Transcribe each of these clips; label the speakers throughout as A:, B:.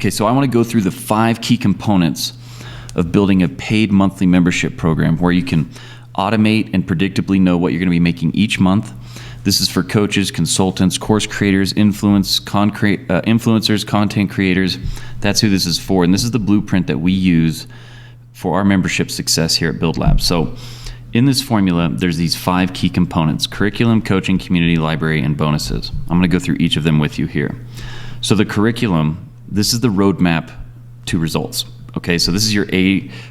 A: Okay, so I want to go through the 5 key components of building a paid monthly membership program where you can automate and predictably know what you're going to be making each month. This is for coaches, consultants, course creators, influencers, content creators. That's who this is for. And this is the blueprint that we use for our membership success here at BuildLab's. So in this formula, there's these 5 key components: curriculum, coaching, community, library, and bonuses. I'm going to go through each of them with you here. So the curriculum, this is the roadmap to results. Okay, so this is your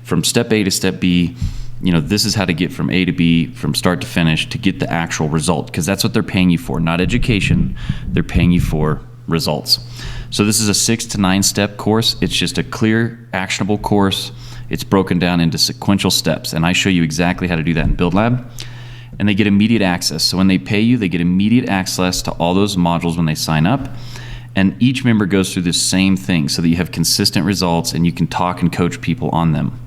A: from step A to step B. This is how to get from A to B, from start to finish, to get the actual result, because that's what they're paying you for, not education. They're paying you for results. So this is a 6 to 9 step course. It's just a clear, actionable course. It's broken down into sequential steps, and I show you exactly how to do that in BuildLab. And they get immediate access. So when they pay you, they get immediate access to all those modules when they sign up. And each member goes through the same thing so that you have consistent results and you can talk and coach people on them.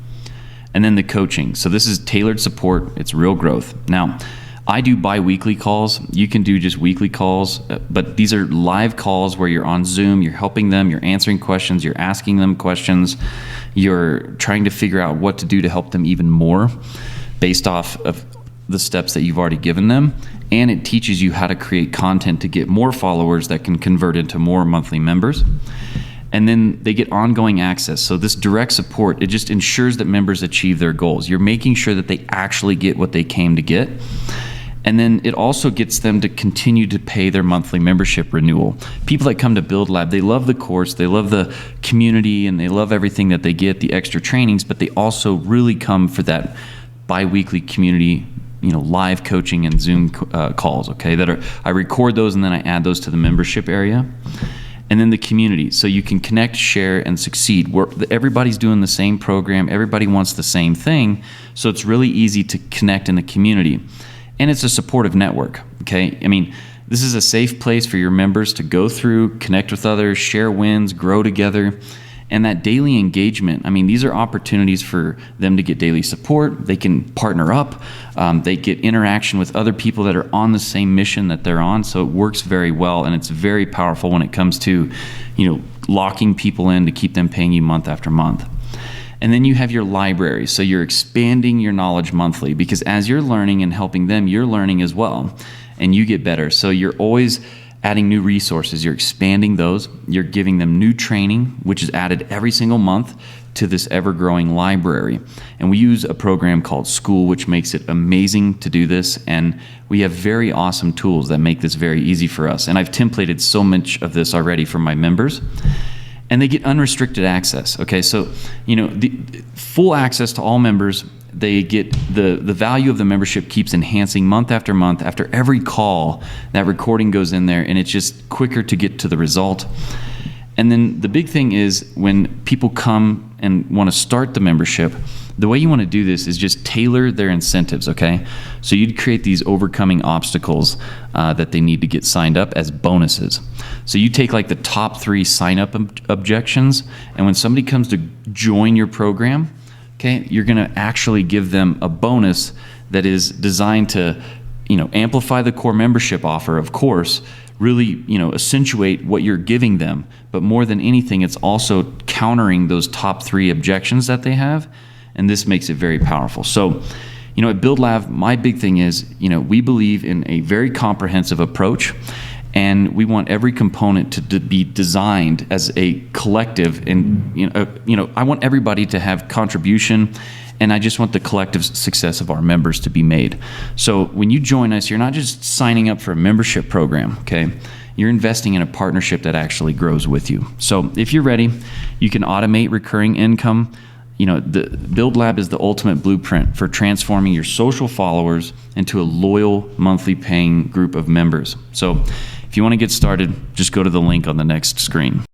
A: And then the coaching. So this is tailored support. It's real growth. Now, I do bi-weekly calls. You can do just weekly calls, but these are live calls where you're on Zoom, you're helping them, you're answering questions, you're asking them questions, you're trying to figure out what to do to help them even more based off of the steps that you've already given them. And it teaches you how to create content to get more followers that can convert into more monthly members. And then they get ongoing access. So this direct support, it just ensures that members achieve their goals. You're making sure that they actually get what they came to get. And then it also gets them to continue to pay their monthly membership renewal. People that come to BuildLab, they love the course, they love the community, and they love everything that they get, the extra trainings, but they also really come for that bi-weekly community, live coaching and Zoom calls, okay? I record those and then I add those to the membership area. And then the community, so you can connect, share, and succeed. Everybody's doing the same program, everybody wants the same thing, so it's really easy to connect in the community. And it's a supportive network, okay? This is a safe place for your members to go through, connect with others, share wins, grow together. And that daily engagement, these are opportunities for them to get daily support. They can partner up. They get interaction with other people that are on the same mission that they're on. So it works very well, and it's very powerful when it comes to, locking people in to keep them paying you month after month. And then you have your library. So you're expanding your knowledge monthly, because as you're learning and helping them, you're learning as well, and you get better. So you're always adding new resources, you're expanding those, you're giving them new training, which is added every single month to this ever-growing library. And we use a program called Skool, which makes it amazing to do this, and we have very awesome tools that make this very easy for us. And I've templated so much of this already for my members. And they get unrestricted access, okay? So, the full access to all members. They get the value of the membership keeps enhancing month after month. After every call, that recording goes in there, and it's just quicker to get to the result. And then the big thing is when people come and want to start the membership, the way you want to do this is just tailor their incentives, okay? So you'd create these overcoming obstacles that they need to get signed up as bonuses. So you take like the top 3 sign-up objections, and when somebody comes to join your program, okay, you're going to actually give them a bonus that is designed to, amplify the core membership offer, of course, really, accentuate what you're giving them. But more than anything, it's also countering those top 3 objections that they have, and this makes it very powerful. So, at BuildLab, my big thing is, we believe in a very comprehensive approach, and we want every component to be designed as a collective. And I want everybody to have contribution, and I just want the collective success of our members to be made. So when you join us, you're not just signing up for a membership program, okay? You're investing in a partnership that actually grows with you. So if you're ready, you can automate recurring income. The BuildLab is the ultimate blueprint for transforming your social followers into a loyal monthly paying group of members. So if you want to get started, just go to the link on the next screen.